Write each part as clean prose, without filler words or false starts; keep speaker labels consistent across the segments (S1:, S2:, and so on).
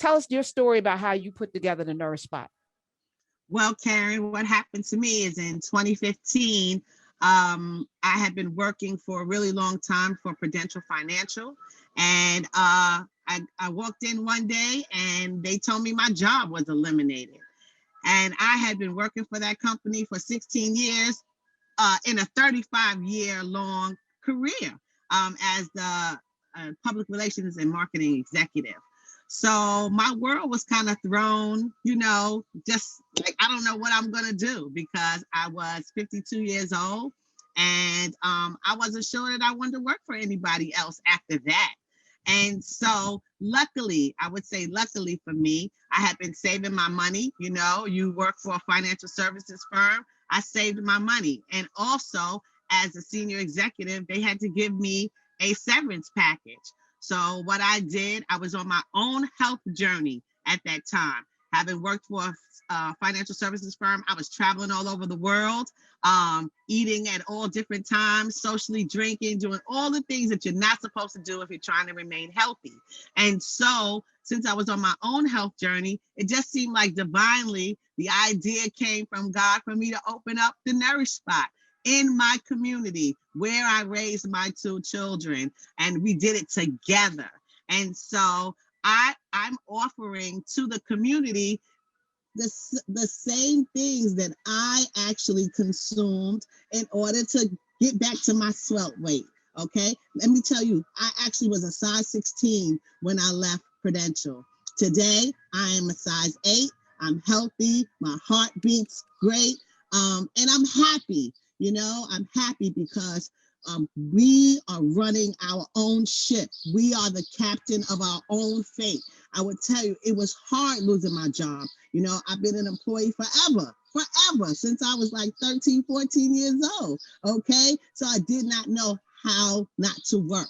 S1: tell us your story about how you put together the Nourish Spot.
S2: Well, Karen, what happened to me is in 2015, I had been working for a really long time for Prudential Financial. And I walked in one day and they told me my job was eliminated. And I had been working for that company for 16 years in a 35-year long career as the public relations and marketing executive. So my world was kind of thrown, just like, I don't know what I'm going to do, because I was 52 years old and I wasn't sure that I wanted to work for anybody else after that. And so luckily, I would say luckily for me, I had been saving my money. You work for a financial services firm. I saved my money. And also, as a senior executive, they had to give me a severance package. So what I did, I was on my own health journey at that time. Having worked for a financial services firm, I was traveling all over the world, eating at all different times, socially drinking, doing all the things that you're not supposed to do if you're trying to remain healthy. And so since I was on my own health journey, it just seemed like divinely the idea came from God for me to open up the Nourish Spot in my community where I raised my two children, and we did it together. And so I'm offering to the community the same things that I actually consumed in order to get back to my svelte weight. Okay, let me tell you, I actually was a size 16 when I left Prudential. Today, I am a size 8. I'm healthy. My heart beats great. And I'm happy. I'm happy because we are running our own ship. We are the captain of our own fate. I would tell you, it was hard losing my job. I've been an employee forever, since I was like 13, 14 years old. Okay. So I did not know how not to work.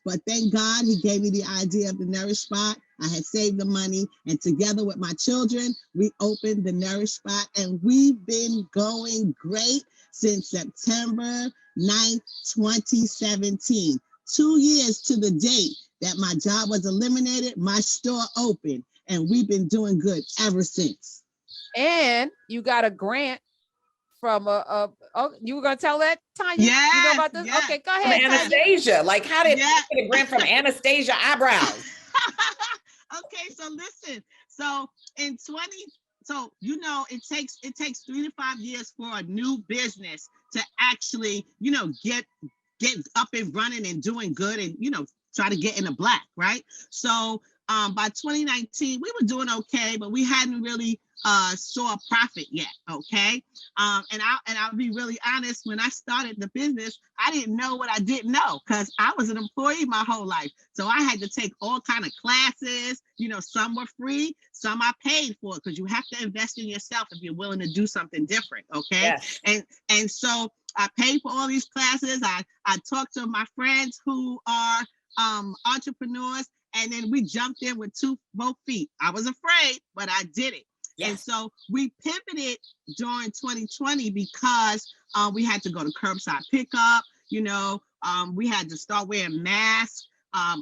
S2: But thank God he gave me the idea of the Nourish Spot. I had saved the money, and together with my children, we opened the Nourish Spot, and we've been going great since September 9th, 2017. 2 years to the date that my job was eliminated, my store opened, and we've been doing good ever since.
S1: And you got a grant from you were gonna tell that, Tanya?
S2: Yes,
S1: you know about this?
S2: Yes.
S1: Okay, go ahead.
S3: From Anastasia. Like, how did you get a grant from Anastasia Eyebrows?
S2: Okay, so listen. So in 20, it takes 3 to 5 years for a new business to actually, get up and running and doing good and, try to get in the black, right? So by 2019, we were doing okay, but we hadn't really saw a profit yet, okay? And I'll be really honest, when I started the business, I didn't know what I didn't know, because I was an employee my whole life. So I had to take all kind of classes, some were free, some I paid for, because you have to invest in yourself if you're willing to do something different, okay?
S3: Yes.
S2: And so I paid for all these classes. I talked to my friends who are entrepreneurs, and then we jumped in with both feet. I was afraid, but I did it. Yes. And so we pivoted during 2020 because we had to go to curbside pickup. We had to start wearing masks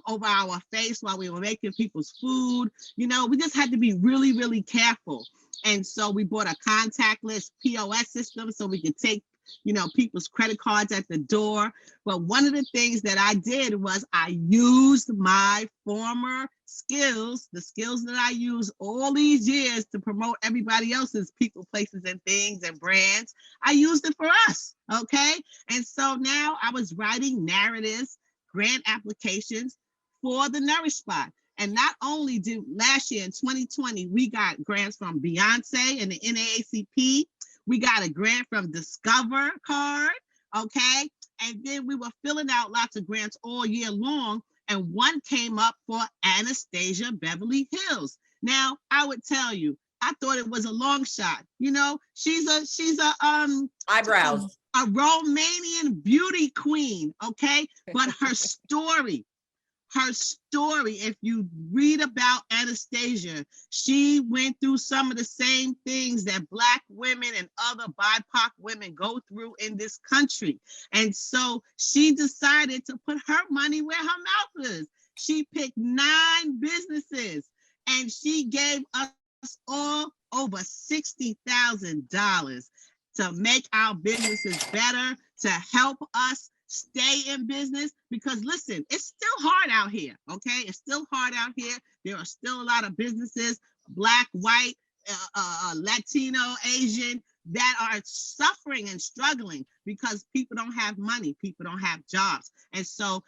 S2: over our face while we were making people's food. We just had to be really, really careful. And so we bought a contactless POS system so we could take people's credit cards at the door. But one of the things that I did was I used my former skills, the skills that I used all these years to promote everybody else's people, places, and things and brands. I used it for us, okay? And so now I was writing narratives, grant applications for the Nourish Spot. And not only did last year in 2020, we got grants from Beyonce and the NAACP. We got a grant from Discover Card, okay? And then we were filling out lots of grants all year long. And one came up for Anastasia Beverly Hills. Now, I would tell you, I thought it was a long shot. She's a
S3: eyebrows,
S2: a Romanian beauty queen, okay? But her story, if you read about Anastasia, she went through some of the same things that Black women and other BIPOC women go through in this country. And so she decided to put her money where her mouth is. She picked 9 businesses and she gave us all over $60,000 to make our businesses better, to help us stay in business. Because listen, it's still hard out here, okay? It's still hard out here. There are still a lot of businesses, Black, white, Latino, Asian, that are suffering and struggling because people don't have money, people don't have jobs. And so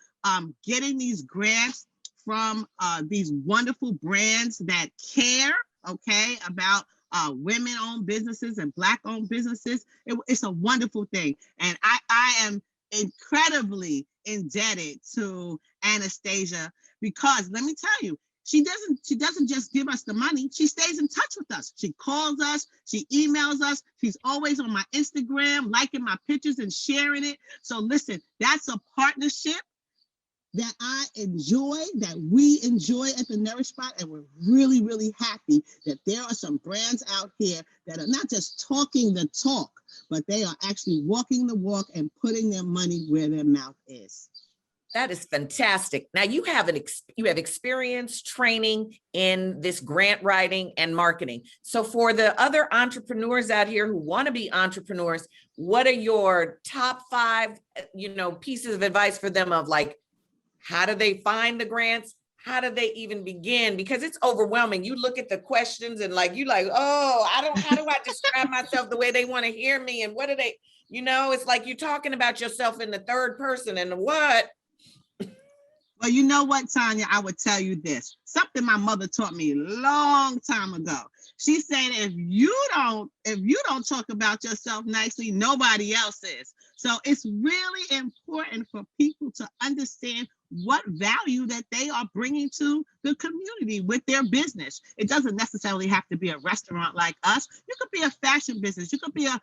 S2: getting these grants from these wonderful brands that care, okay, about women-owned businesses and Black-owned businesses, it's a wonderful thing. And I am incredibly indebted to Anastasia, because let me tell you, she doesn't just give us the money. She stays in touch with us. She calls us, she emails us. She's always on my Instagram, liking my pictures and sharing it. So listen, that's a partnership that I enjoy, that we enjoy at the Nourish Spot. And we're really, really happy that there are some brands out here that are not just talking the talk, but they are actually walking the walk and putting their money where their mouth is.
S3: That is fantastic. Now you have experience training in this grant writing and marketing. So for the other entrepreneurs out here who want to be entrepreneurs, what are your top 5, pieces of advice for them of like, how do they find the grants? How do they even begin? Because it's overwhelming. You look at the questions and how do I describe myself the way they want to hear me? And what do they, it's like you're talking about yourself in the third person and what?
S2: Well, you know what, Tanya, I would tell you this, something my mother taught me a long time ago. She said, if you don't talk about yourself nicely, nobody else is. So it's really important for people to understand what value that they are bringing to the community with their business. It doesn't necessarily have to be a restaurant like us. You could be a fashion business. You could be a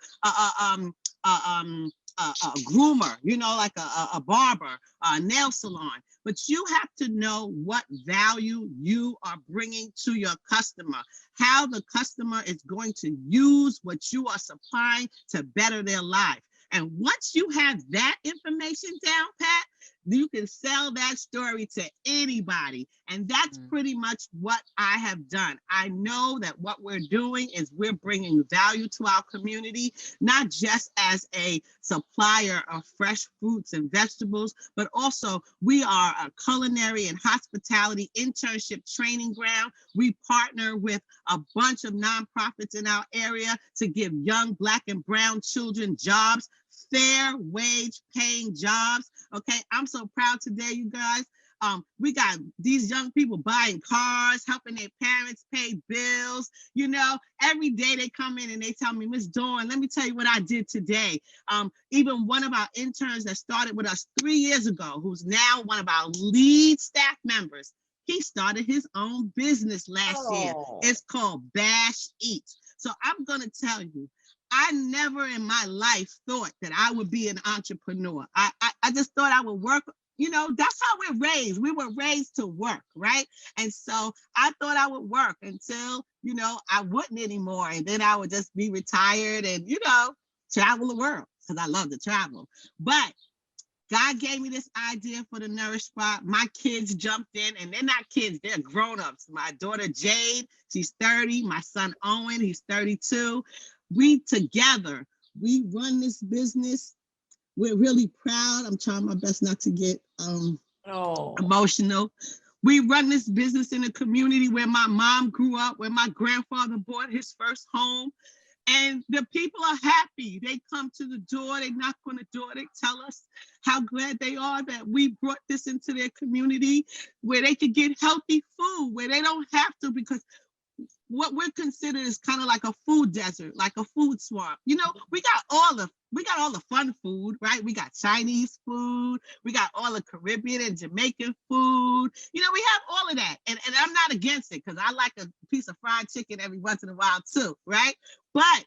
S2: groomer, like a barber, a nail salon. But you have to know what value you are bringing to your customer, how the customer is going to use what you are supplying to better their life. And once you have that information down, Pat, you can sell that story to anybody. And that's pretty much what I have done. I know that what we're doing is we're bringing value to our community, not just as a supplier of fresh fruits and vegetables, but also we are a culinary and hospitality internship training ground. We partner with a bunch of nonprofits in our area to give young Black and brown children jobs, fair wage paying jobs. Okay, I'm so proud today, you guys. We got these young people buying cars, helping their parents pay bills. Every day they come in and they tell me, Miss Dawn, let me tell you what I did today. Even one of our interns that started with us 3 years ago, who's now one of our lead staff members, he started his own business last year. It's called Bash Eats. So I'm going to tell you, I never in my life thought that I would be an entrepreneur. I just thought I would work. That's how we're raised. We were raised to work, right? And so I thought I would work until, I wouldn't anymore. And then I would just be retired and, travel the world because I love to travel. But God gave me this idea for the Nourish Spot. My kids jumped in, and they're not kids, they're grown-ups. My daughter Jade, she's 30. My son Owen, he's 32. We together, we run this business. We're really proud. I'm trying my best not to get emotional. We run this business in a community where my mom grew up, where my grandfather bought his first home. And the people are happy. They come to the door, they knock on the door, they tell us how glad they are that we brought this into their community where they could get healthy food, where they don't have to, because what we're considered is kind of like a food desert, like a food swamp. We got all the fun food, right? We got Chinese food, we got all the Caribbean and Jamaican food. We have all of that. And I'm not against it because I like a piece of fried chicken every once in a while too, right? But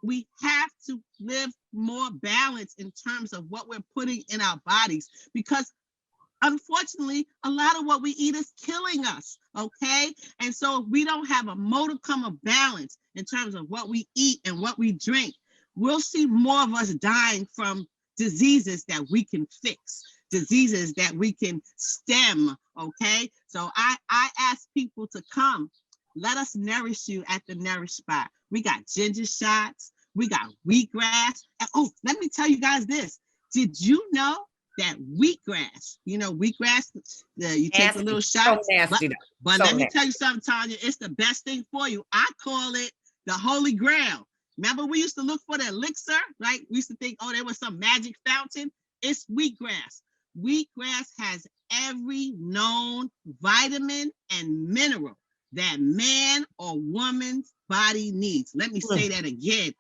S2: we have to live more balanced in terms of what we're putting in our bodies, because unfortunately, a lot of what we eat is killing us, okay? And so if we don't have a modicum of balance in terms of what we eat and what we drink, we'll see more of us dying from diseases that we can fix, diseases that we can stem, okay? So I ask people to come let us nourish you at the Nourish Spot. We got ginger shots. We got wheatgrass. And, oh, let me tell you guys this. Did you know that wheatgrass, wheatgrass, you take the little
S3: So
S2: shots.
S3: nasty.
S2: But
S3: So
S2: let me
S3: nasty.
S2: tell you something, Tanya. It's the best thing for you. I call it the Holy Grail. Remember, we used to look for the elixir, right? We used to think, oh, there was some magic fountain. It's wheatgrass. Wheatgrass has every known vitamin and mineral that man or woman's body needs. Let me say that again.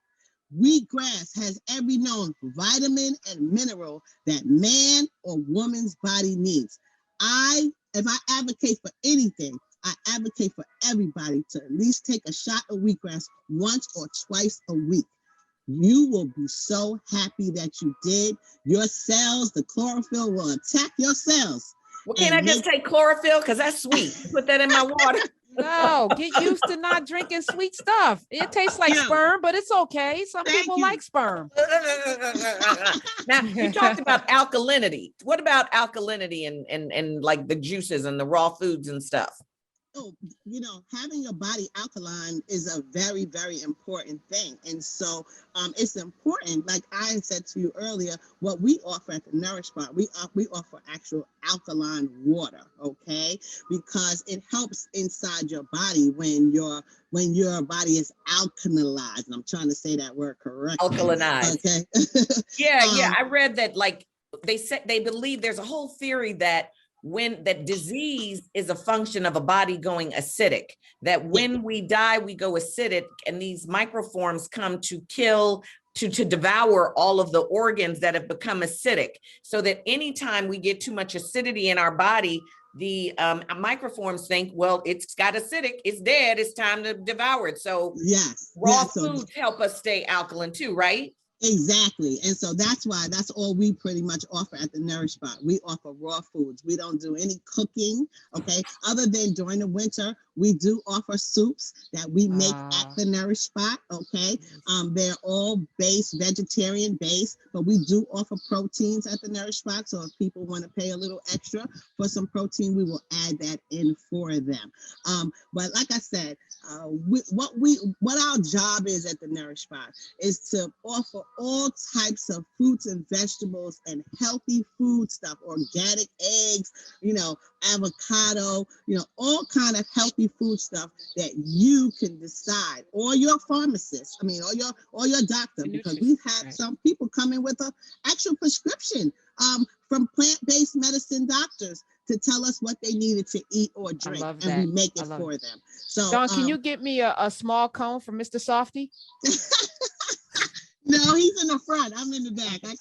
S2: Wheatgrass has every known vitamin and mineral that man or woman's body needs. If I advocate for anything, I advocate for everybody to at least take a shot of wheatgrass once or twice a week. You will be so happy that you did. Your cells, the chlorophyll will attack your cells.
S3: Well, can I just take chlorophyll? Because that's sweet. Put that in my water.
S1: No, get used to not drinking sweet stuff. It tastes like sperm, but it's okay. Some people like sperm.
S3: Now, you talked about alkalinity. What about alkalinity and like the juices and the raw foods and stuff?
S2: Oh, having your body alkaline is a very, very important thing. And so it's important, like I said to you earlier, what we offer at the Nourish Spot, we offer actual alkaline water, okay? Because it helps inside your body when your body is alkalized. And I'm trying to say that word correctly.
S3: Alkalinized.
S2: Okay.
S3: Yeah. I read that, like, they believe there's a whole theory that that disease is a function of a body going acidic, that when we die, we go acidic, and these microforms come to kill, to devour all of the organs that have become acidic, so that anytime we get too much acidity in our body, the microforms think, well, it's got acidic, it's dead, it's time to devour it. So raw foods help us stay alkaline too, right?
S2: Exactly. And so that's all we pretty much offer at the Nourish Spot. We offer raw foods. We don't do any cooking, okay? Other than during the winter, we do offer soups that we make at the Nourish Spot, okay? They're all vegetarian based, but we do offer proteins at the Nourish Spot. So if people want to pay a little extra for some protein, we will add that in for them. But like I said, what our job is at the Nourish Spot is to offer all types of fruits and vegetables and healthy food stuff, organic eggs, avocado, all kind of healthy food stuff that you can decide, or your pharmacist, or your doctor, because we have some people come in with an actual prescription from plant-based medicine doctors to tell us what they needed to eat or drink, and we make it for them. So,
S1: Dawn, can you get me a small cone from Mr. Softy?
S2: No, he's in the front. I'm in the back. I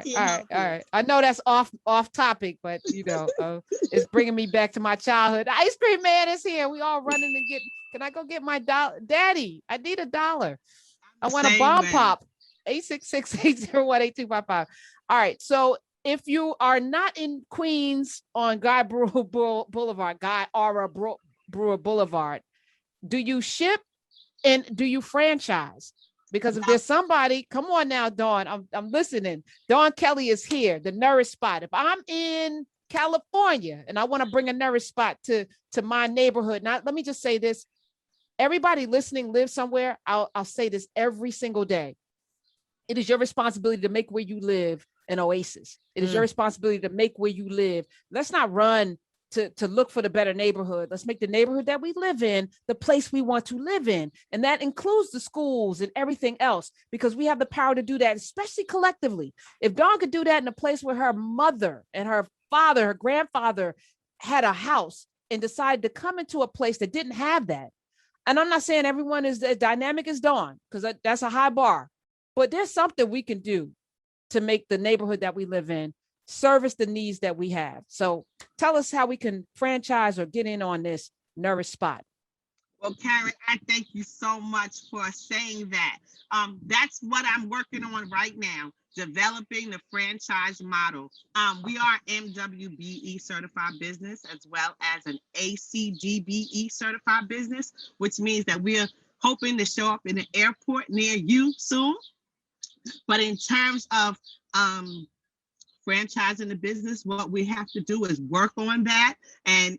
S2: can't.
S1: All right. I know that's off topic, but it's bringing me back to my childhood. The ice cream man is here. We all running and getting. Can I go get my dollar, Daddy? I need $1. I want a bomb pop. 866-801-8255. All right. So if you are not in Queens on Guy Brewer Boulevard, Guy Aura Brewer Boulevard, do you ship and do you franchise? Because if there's somebody, come on now, Dawn, I'm listening. Dawn Kelly is here, the Nourish Spot. If I'm in California and I want to bring a Nourish Spot to my neighborhood, now let me just say this. Everybody listening lives somewhere. I'll say this every single day. It is your responsibility to make where you live an oasis. It is your responsibility to make where you live. Let's not run to look for the better neighborhood. Let's make the neighborhood that we live in the place we want to live in. And that includes the schools and everything else, because we have the power to do that, especially collectively. If Dawn could do that in a place where her mother and her father, her grandfather had a house and decided to come into a place that didn't have that. And I'm not saying everyone is as dynamic as Dawn, because that's a high bar, but there's something we can do to make the neighborhood that we live in service the needs that we have. So tell us how we can franchise or get in on this Nourish Spot.
S2: Well, Karen, I thank you so much for saying that. That's what I'm working on right now, developing the franchise model. We are MWBE certified business as well as an ACGBE certified business, which means that we're hoping to show up in an airport near you soon. But in terms of franchising the business, what we have to do is work on that. And,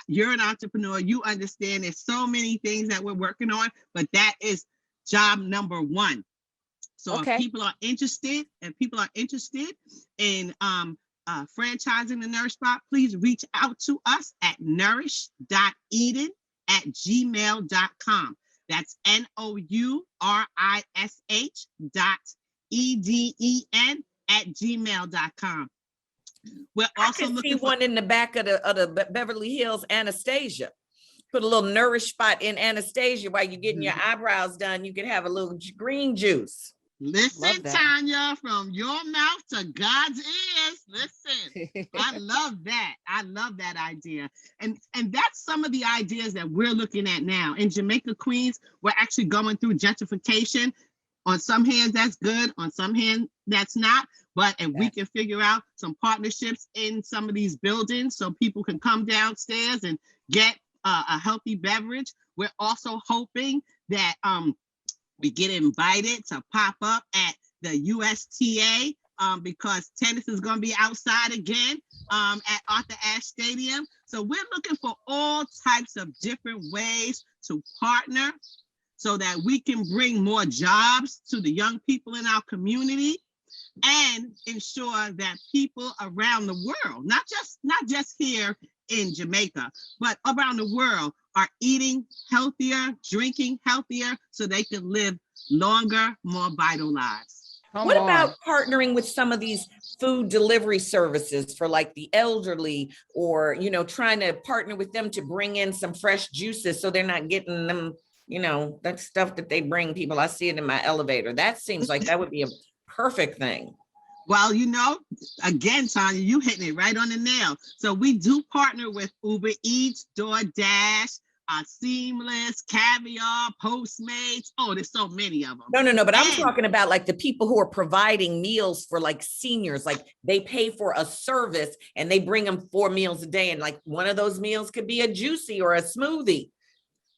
S2: you're an entrepreneur. You understand there's so many things that we're working on, but that is job number one. So if
S1: Okay.
S2: people are interested in franchising the Nourish Spot, please reach out to us at nourish.eden@gmail.com. That's nourish.eden@gmail.com. We're
S3: I
S2: also
S3: could see
S2: looking for
S3: one in the back of the Beverly Hills Anastasia. Put a little Nourish Spot in Anastasia while you're getting your eyebrows done. You could have a little green juice.
S2: Listen,
S1: Love that.
S2: Tanya, from your mouth to God's ears. Listen, I love that. I love that idea. And that's some of the ideas that we're looking at now. In Jamaica, Queens, we're actually going through gentrification. On some hands, that's good. On some hands, that's not. But if we can figure out some partnerships in some of these buildings so people can come downstairs and get a healthy beverage, we're also hoping that we get invited to pop up at the USTA because tennis is going to be outside again at Arthur Ashe Stadium. So we're looking for all types of different ways to partner so that we can bring more jobs to the young people in our community and ensure that people around the world, not just here in Jamaica, but around the world, are eating healthier, drinking healthier, so they can live longer, more vital lives.
S3: What about partnering with some of these food delivery services for like the elderly, or, trying to partner with them to bring in some fresh juices so they're not getting them, that stuff that they bring people. I see it in my elevator. That seems like that would be a perfect thing.
S2: Well, again, Tanya, you hitting it right on the nail. So we do partner with Uber Eats, DoorDash, Seamless, Caviar, Postmates. Oh, there's so many of them.
S3: No, but I'm talking about like the people who are providing meals for like seniors, like they pay for a service and they bring them 4 meals a day. And like one of those meals could be a juicy or a smoothie.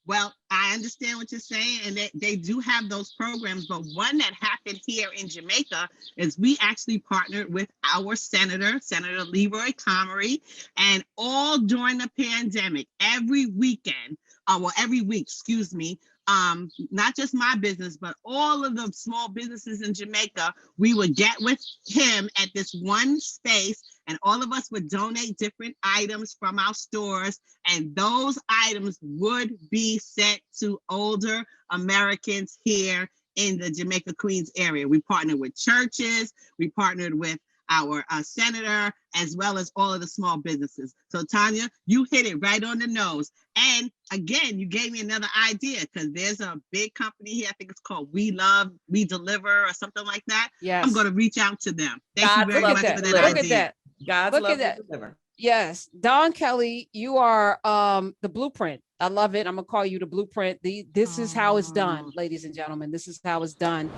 S2: Well, I understand what you're saying, and they do have those programs, but one that happened here in Jamaica is we actually partnered with our Senator Leroy Comrie, and all during the pandemic, every week, not just my business, but all of the small businesses in Jamaica, we would get with him at this one space, and all of us would donate different items from our stores, and those items would be sent to older Americans here in the Jamaica Queens area. We partnered with churches, we partnered with our senator, as well as all of the small businesses. So Tanya, you hit it right on the nose. And again, you gave me another idea, because there's a big company here, I think it's called We Deliver or something like that.
S1: Yes.
S2: I'm going to reach out to them. Thank you very much for that idea.
S1: Look at that.
S3: God's love to deliver.
S1: Yes. Don Kelly, you are the blueprint. I love it. I'm going to call you the blueprint. This is how it's done, ladies and gentlemen. This is how it's done.